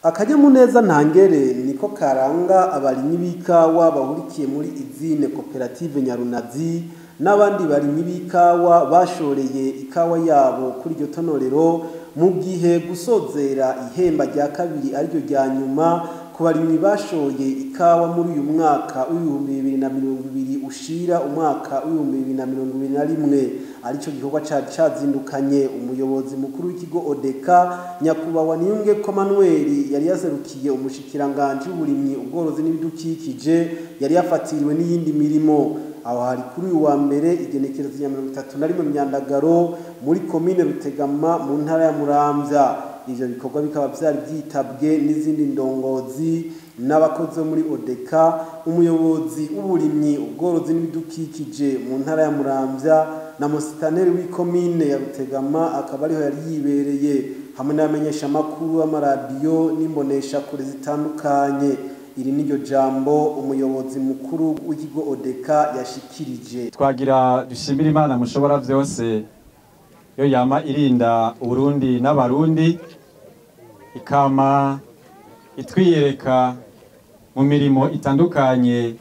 Akanyamuneza ntangere niko karanga abarimyi b'ikawa bahurikiye muri izine koperative Nyarunazi n'abandi barimyi b'ikawa bashoreye ikawa yabo kuri iryo tonorero mu gihe gusozera ihemba rya kabiri ariryo rya nyuma ku barimyi bashoye ikawa muri uyu mwaka w'2020 ushira umwaka w'2021 arico gikorwa cazindukanye umuyobozi mukuru w'ikigo Odeka Nyakubawa Niyungeko Manuel yari yaserukiye umushikiranganje w'uburimyi ubworozi n'ibidukikije yari yafatiriwe n'iyindi mirimo aho hari kuri uyu wa mbere igenekerezo ya 31 Myandagaro muri commune Rutegama mu ntara ya Muramvya. Ivyo bikorwa bikaba vyari byitabwe n'izindi ndongozi n'abakozi muri Odeka, umuyobozi w'uburimyi ubworozi n'ibidukikije mu ntara ya Muramvya na musitaneri w'ikomine ya Rutegama akaba ariho yari yibereye hamwe n'abamenyesha makuru amaradiyo n'imbonesha kure zitandukanye. Iri niryo jambo umuyobozi mukuru w'ikigo Odeka yashikirije. Twagira dushimira Imana mushobora vyose yo yama irinda Uburundi n'abarundi ikama itwiyereka mu mirimo itandukanye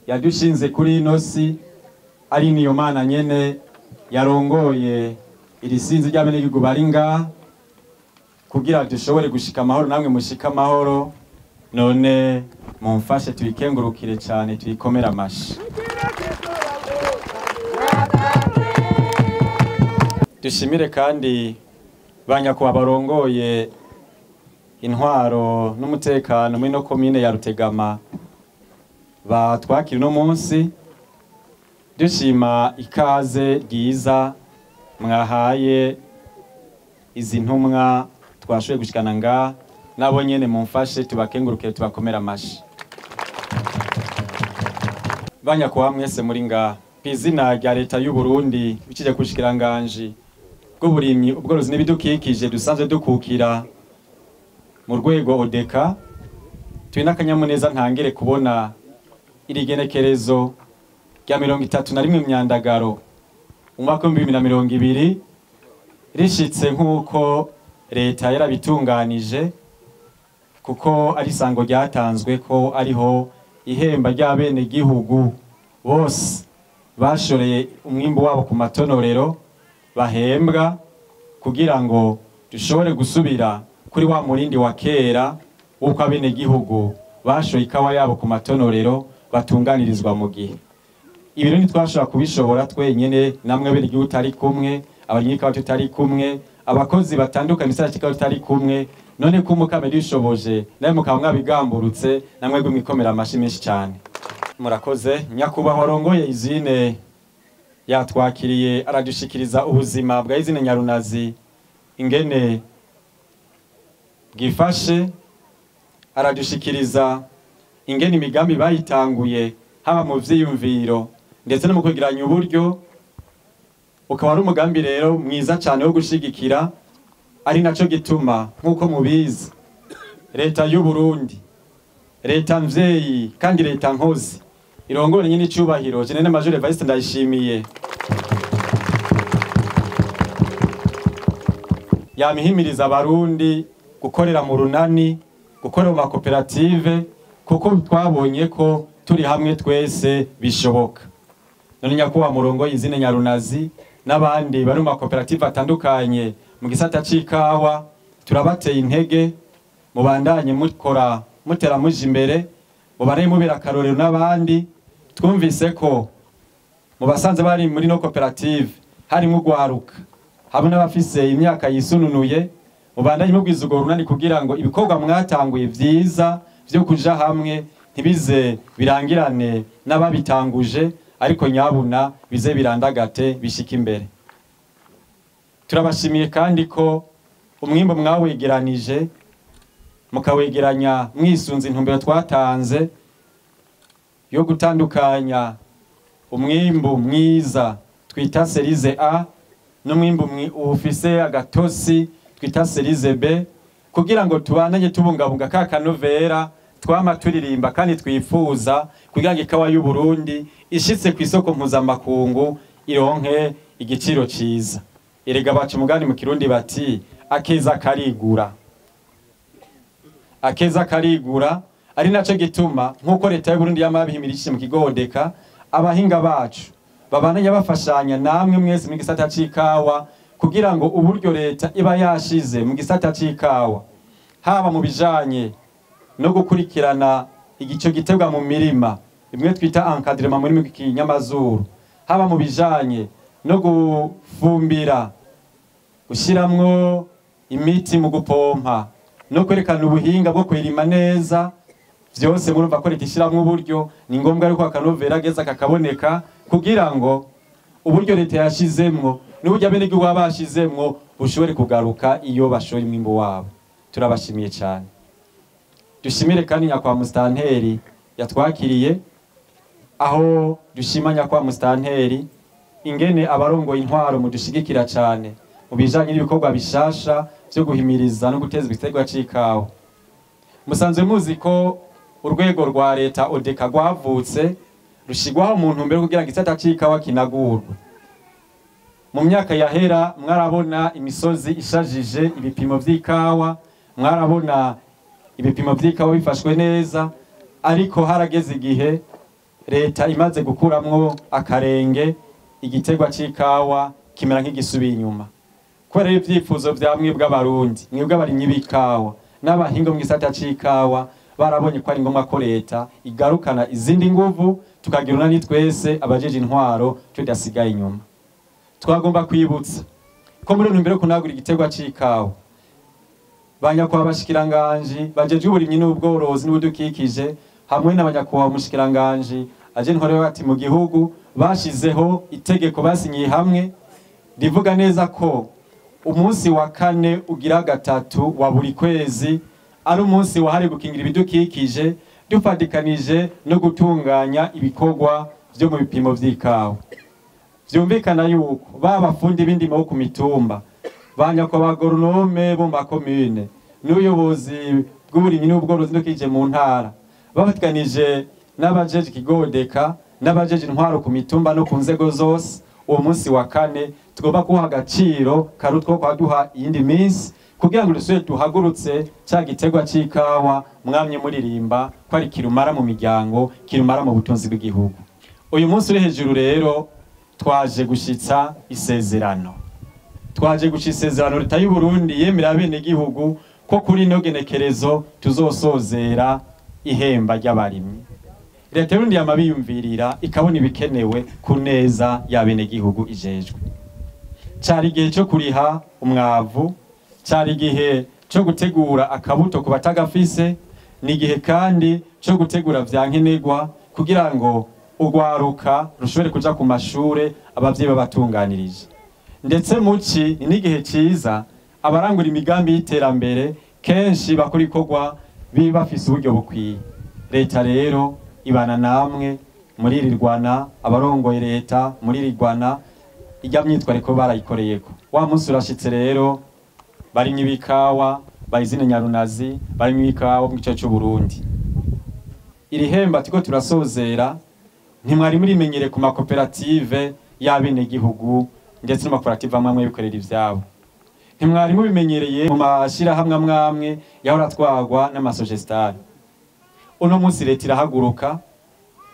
yadushinze kuri inosi ari niyo Mana nyene yarongoye iri sinzi ry'abenegihugu bari ngaha kugira dushobore gushika amahoro namwe mushika amahoro. None mumfashe tuyikengurukire cyane tuyikomera amashi. Dushimire kandi banyakuba barongoye intwaro n'umutekano muri no komine ya Rutegama batwakira no munsi dushima ikaze ryiza mwahaye izi ntumwa twashoye gushikana nga nabo nyene mumfashe tubakengurukire tubakomera amashi. Banyakuba mwese muri nga kw'izina rya leta y'u Burundi bikije kushikiranganje bw'uburimyi ubworozi n'ibidukikije dusanzwe dukukira mu rwego Odeka twina akanyamuneza ntangere kubona iri genekerezo rya 31 Myandagaro umwaka wa 2020 rishitse nk'uko leta yarabitunganije kuko ari sango ryatanzwe ko ariho ihemba ry'abene gihugu bose bashoreye umwimbo wabo ku matonorero bahembwa kugira ngo dushobore gusubira kuri wa murindi wa kera uko abene gihugu bashoye ikawa yabo ku matonorero batunganirizwa mu gihe. Ibiro ntitwashobora kubishobora twenyene namwe bene gihugu tari kumwe abanyikawa tutari kumwe abakozi batandukanye isara kikawa tutari kumwe none ko mukame dishoboje naye mukaba mwabigamburutse namwe gumwikomera amashi menshi cyane. Murakoze. Nyakubaho rongoye izine yatwakiriye aradushikiriza ubuzima bwa izine Nyarunazi ingene bwifashe, aradushikiriza ingene imigambi bayitanguye haba mu vyiyumviro ndetse no mu kwigiranya uburyo. Ukaba ari umugambi rero mwiza cyane wo gushigikira, ari naco gituma nkuko mubizi leta y'u Burundi, leta mvyeyi kandi leta nkozi irongore nyine icubahiro Jenerali Major Evariste Ndayishimiye yamihimiriza abarundi gukorera mu runani, gukorera mu makoperative kuko twabonye ko turi hamwe twese bishoboka. None nyakuba murongo izine Nyarunazi n'abandi bari mu makoperative atandukanye mu gisata c'ikawa turabateye intege mubandanye mukora mutera muje imbere mubare mubera karorero n'abandi. Twumvise ko mu basanze bari muri no koperative harimo ugwaruka hamwe n'abafise imyaka yisununuye mubandanye mubwiza ugo runani kugira ngo ibikorwa mwatanguye vyiza vyo kuja hamwe ntibize birangirane n'ababitanguje ariko nyabuna bize birandagate bishika imbere. Turabashimiye kandi ko umwimbo mwawegeranije mukawegeranya mwisunze intumbero twatanze yo gutandukanya umwimbo mwiza twita serize A n'umwimbo ufise agatosi twita serize B kugira ngo tubananye tubungabunga ka kanovera twama turirimba kandi twifuza kugira ngo ikawa y'u Burundi ishitse ku isoko mpuzamakungu ironke igiciro ciza. Erega bacu mugani mu Kirundi bati akeza karigura. akeza karigura, ari naco gituma nkuko leta y'u Burundi yamabihimirije mu kigodeka abahinga bacu babandanya bafashanya namwe mwese mu gisata c'ikawa kugira ngo uburyo leta iba yashize mu gisata c'ikawa haba mu bijanye no gukurikirana igico gitebwa mu mirima imwe twita encadrement muri kinyamazuru, haba mu bijanye no gufumbira, gushiramwo imiti mu gupompa no kwerekana ubuhinga bwo kwirima neza, vyose murumva ko leta ishiramwo uburyo. Ni ngombwa yuko akanovera geza kakaboneka kugira ngo uburyo leta yashizemwo n'uburyo abenegihugu bashizemwo bushobore kugaruka iyo bashoye imwimbo wabo. Turabashimiye cyane. Dushimire kandi nyakwa Mustanteri yatwakiriye, aho dushimanya kwa Mustanteri ingene abarongoye intwaro mudushigikira cyane mu bijanye n'ibikorwa bishasha byo guhimiriza no guteza ibiterwa c'ikawa. Musanzwe muzi ko urwego rwa leta odeka rwavutse rushigwaho mu ntumbero kugira ngo igisata c'ikawa kinagurwe. Mu myaka yahera mwarabona imisozi ishajije ibipimo vy'ikawa, mwarabona ibipimo vy'ikawa bifashwe neza, ariko harageze igihe leta imaze gukuramwo akarenge igiterwa c'ikawa kimera nk'igisubiye inyuma. Kubera ivyifuzo vya mwebwe abarundi, mwebwe abarimyi b'ikawa n'abahinga mu gisata c'ikawa barabonye ko ari ngombwa ko leta igarukana izindi nguvu tukagirana ni twese abajeje intwaro tudasigaye inyuma. Twagomba kwibutsa ko muri ntumbero kunagura igiterwa c'ikawa banyakwa abashikiranganje bajeje uburimyi n'ubworozi n'ubudukikije hamwe n'abanyakwa umushikiranganje aje ntware bati mu gihugu bashizeho itegeko basinyiye hamwe rivuga neza ko umunsi wa kane ugira gatatu wa buri kwezi ari umunsi wahari gukingira ibidukikije dufadikanije no gutunganya ibikorwa byo mu bipimo vy'ikawa. Vyumvikana yuko babafundi b'indimo ku mitumba banyakwa abagoronome bo mu makomune n'ubuyobozi bw'uburimyi n'ubworozi n'ubudukikije mu ntara bafatikanije n'abajeje ikigodeka n'abajeje intwaro ku mitumba no ku nzego zose, uwo munsi wa kane tugomba kuha agaciro karutwo kwaduha iyindi minsi kugira ngo dusubire duhagurutse cya giterwa c'ikawa mwamye muririmba ko ari kirumara mu miryango, kirumara mu butunzi bw'igihugu. Uyu munsi uri hejuru rero twaje gushitsa isezerano. Twaje gushitsa isezerano leta y'u Burundi yemera abenegihugu ko kuri ino genekerezo tuzosozera ihemba ry'abarimyi. Leta y'Uburundi yamabiyumvirira ikabona ibikenewe ku neza y'abenegihugu ijejwe. Cari igihe cyo kuriha umwavu, cari igihe cyo gutegura akabuto ku batagafise, ni igihe kandi cyo gutegura vyankenerwa kugira ngo urwaruka rushobore kuja ku mashure abavyeyi babatunganirije. Ndetse muci ni igihe ciza abarangura imigambi y'iterambere kenshi bakora ikorwa bafise uburyo bukwiye. Leta rero ibana namwe muri rirwana, abarongoye leta muri rirwana ijya myitwariko barayikoreyeko. Wa munsi urashitse rero barimye bikawa bayizine Nyarunazi, barimye bikawa mu gice cy'u Burundi. Iri hemba tiko turasozera ntimwari muri menyere ku makoperative y'abene gihugu ndetse n'amakoperative amwe bikorera ivyabo. Ntimwari mubimenyereye mu mashira hamwe amwe yahora twagwa n'amasogestari. Uno munsi leta irahaguruka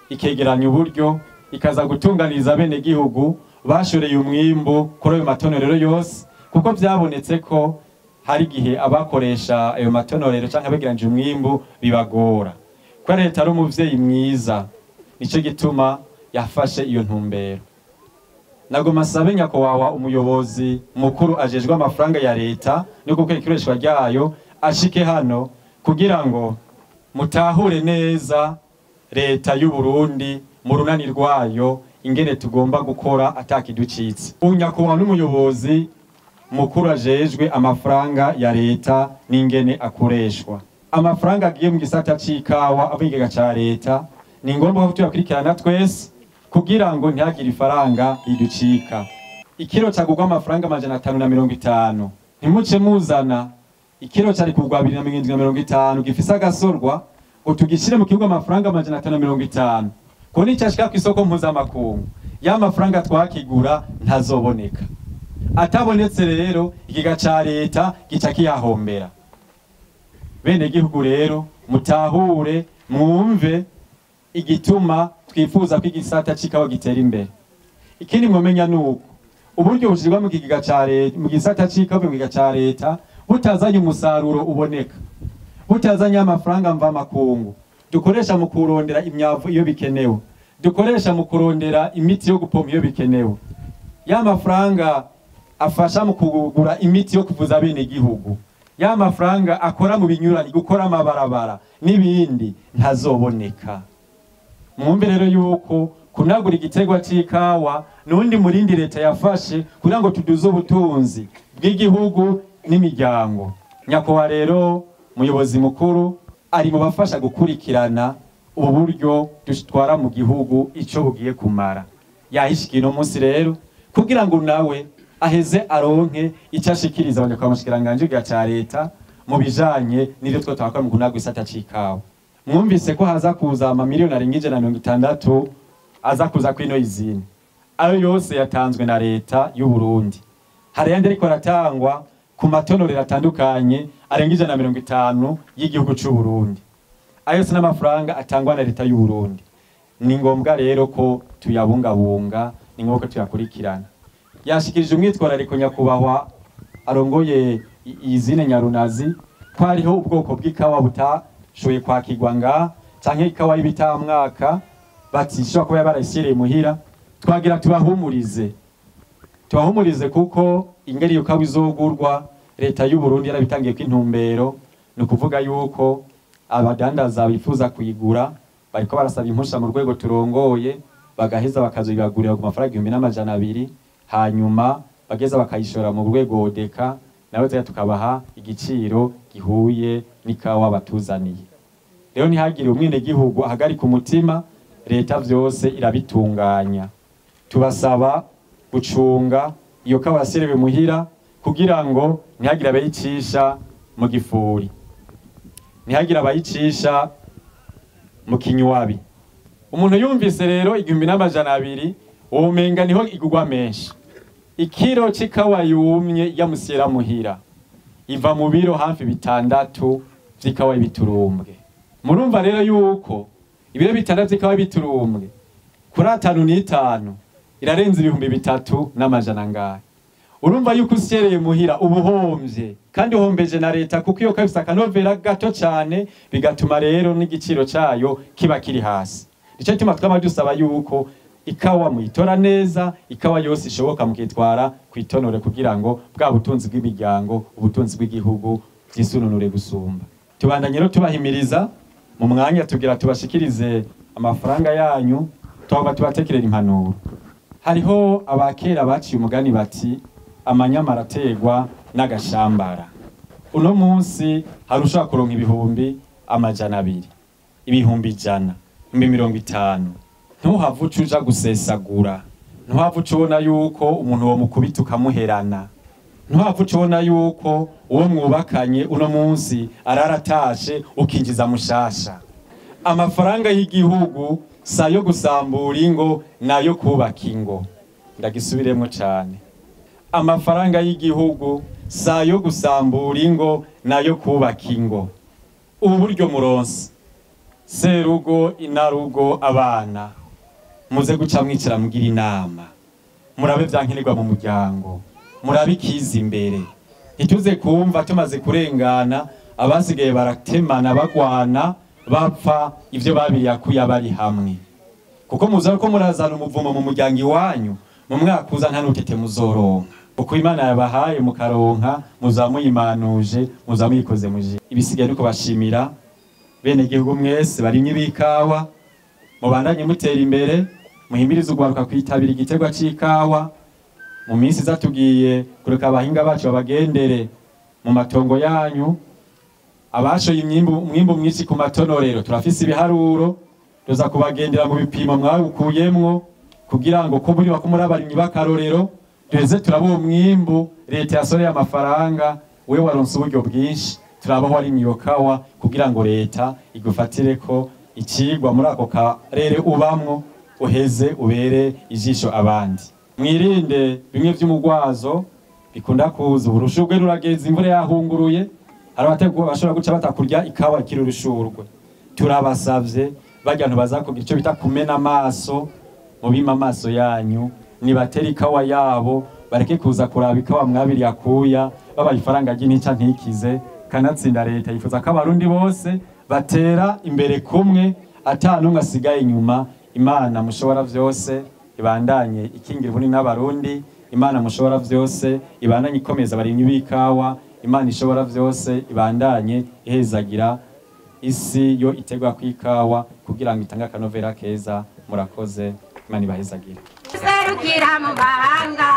ikegeranya uburyo ikaza gutunganiriza abene gihugu bashoreye umwimbo kuri ayo matonorero yose, kuko vyabonetse ko hari gihe abakoresha ayo matonorero canke abegeranje umwimbo bibagora. Kwa leta ari umuvyeyi mwiza, nico gituma yafashe iyo ntumbero. Nagoma sabe nyakwawa umuyobozi mukuru ajejwe amafaranga ya leta no gukurikirishwa ryayo ashike hano kugira ngo mutahure neza leta y'u Burundi mu runani rwayo ingene tugomba gukora atakiducitse. Unyakwawa n'umuyobozi mukuru ajejwe amafaranga ya leta n'ingene akoreshwa. Amafaranga agiye mu gisata c'ikawa abigega ca leta ni ngombwa ko tuyakurikirana twese kugira ngo ntihagire ifaranga riducika. Ikiro cagurwa amafaranga 550, ntimuce muzana ikiro cari kugwa 250 gifise agasorwa utugishire mu kibuga amafaranga 550 ko ni cyashika ku isoko mpuzamakungu ya mafaranga twakigura ntazoboneka. Atabonetse rero ikiga ca leta gica kiyahombera. bene gihugu rero mutahure mwumve igituma twifuza ko igisata c'ikawa gitera imbere. Ikindi mwomenya nuko uburyo bushirwa mu kigega ca leta mu gisata c'ikawa mu kigega ca leta butazanye umusaruro uboneka, butazanye amafaranga mva makungu dukoresha mu kurondera imyavu iyo bikenewe, dukoresha mu kurondera imiti yo gupompa iyo bikenewe, ya mafaranga afasha mu kugura imiti yo kuvuza bene gihugu, ya mafaranga akora mu binyuranye gukora amabarabara n'ibindi ntazoboneka. Mwumve rero yuko kunagura igiterwa c'ikawa nundi murindi leta yafashe kugira ngo tuduze ubutunzi bw'igihugu n'imiryango. Nyakubahwa rero muyobozi mukuru ari mu bafasha gukurikirana ubu buryo dutwara mu gihugu ico bugiye kumara. Yahishikiye no munsi rero kugira ngo nawe aheze aronke icyo ashikiriza abanyakwa mushikiranganje ca leta mu bijanye n'ivyo twakora mu kunagura isata c'ikawa. Mwumvise ko haza kuza amamiliyoni arenga 160 aza kuza kwino izine, ayo yose yatanzwe na leta y'u Burundi. Hari yandi ariko aratangwa ku matonorero atandukanye arenga 150 y'igihugu c'u Burundi. Ayo se n'amafaranga atangwa na leta y'u Burundi. Ni ngombwa rero ko tuyabungabunga, ni ngombwa ko tuyakurikirana. Yashikirije umwitwarariko nyakubahwa arongoye izine Nyarunazi ko hariho ubwoko bw'ikawa butashoboye kwakirwa nga canke ikawa y'ibitamwaka batishobora kuba barashyiriye muhira. Twagira tubahumurize kuko ingeri yo kawa izogurwa leta y'u Burundi yarabitangiye ko intumbero, ni ukuvuga yuko abadandaza bifuza kuyigura bariko barasaba impusha mu rwego turongoye, bagaheza bakazibagurira ku mafaranga 1200, hanyuma bageza bakayishora mu rwego odeka, nawe tukabaha igiciro gihuye n'ikawa batuzaniye. Rero ntihagire umwene gihugu ahagarika umutima, leta vyose irabitunganya. Tubasaba gucunga iyo kawa yaserewe muhira kugira ngo ntihagire abayicisha mu gifuri, ntihagire abayicisha mu kinywabi. Umuntu yumvise rero 1200 umenga niho igugwa menshi. Ikiro c'ikawa yumye yamusyera muhira iva mu biro hafi 6 vy'ikawa y'ibiturumbwe. Murumva rero yuko ibiro 6 vy'ikawa y'ibiturumbwe kuri 5 irarenze 3,300 ngahe. Urumva yuko usyereye muhira ubuhomvye kandi uhombeje na leta, kuko iyo kafisa kanovera gato cyane bigatuma rero n'igiciro cayo kiba kiri hasi. Nico gituma twamadusaba yuko ikawa muyitora neza, ikawa yose ishoboka mukitwara kwitonore kugira ngo bwa butunzi bw'imiryango, ubutunzi bw'igihugu byisununure gusumba. Tubandanye rero tubahimiriza mu mwanya tugira tubashikirize amafaranga yanyu, tubatekerera impanuro. Hariho abakera baciye umugani bati amanyamara ategwa n'agashambara. Uno munsi harusha kuronka 200, 100, 150. Ntuhavuce uja gusesagura, ntuhavuce ubona yuko umuntu wo mukubita ukamuherana, ntuhavuce ubona yuko uwo mwubakanye uno munsi araratashe ukinjiza mushasha. Amafaranga y'igihugu sayo gusambura ingo nayo kubaka ingo. Ndagisubiremo cyane. Amafaranga y'igihugu sayo gusambura ingo nayo kubaka ingo. Ubu buryo muronse serugo inarugo abana muze guca mwicira mugira inama, murabe vyankenerwa mu muryango, murabe ikiza imbere. Ituze kumva tumaze kurengana abasigaye baratemana bagwana bapfa ivyo babiriyakuye bari hamwe. Kuko muza ko murazana umuvumo mu muryango iwanyu, mu mwaka uza nta nutete muzoronka. Uko Imana yabahaye mukaronka muzamuyimanuje, muzamuyikoze muje. Ibisigaye nuko bashimira bene gihugu mwese barimye bikawa, mubandanye mutera imbere, muhimiriza ugwaruka kwitabira igiterwa c'ikawa. Mu minsi zatugiye kureka abahinga bacu babagendere mu matongo yanyu, abashoye umwimbu mwinshi ku matonorero turafise ibiharuro, tuza kubagendera mu bipimo mwabukuyemwo kugira ngo ko muri bakumura abarimyi bakarorero duheze turabo umwimbu leta yasoreye amafaranga, we waronse uburyo bwinshi turabaho ari imiyokawa kugira ngo leta igufatire ko ikigwa muri ako karere ubamwo uheze ubere ijisho abandi. Mwirinde bimwe vy'umugwazo bikunda kuza, uburushugwe rurageza imvura yahunguruye, arabategura bashobora guca batakurya ikawa ikiri urushurwe. Turabasavye barya ntubazakugira ico bita kumena amaso mu bima amaso yanyu, nibatera ikawa yabo bareke kuza kuraba ikawa mwabiri yakuya baba ifaranga ry'intica ntikize. Kanatsinda leta yifuza ko abarundi bose batera imbere kumwe atanumwe asigaye inyuma. Imana mushobora vyose ibandanye ikingira ubuni n'abarundi. Imana mushobora vyose ibandanye ikomeza abarimyi b'ikawa. Imana ishobora vyose ibandanye ihezagira isi yo itegwa kw'ikawa kugira ngo itange akanovera keza. Murakoze, Imana ibahezagire. Serukira mu bahanga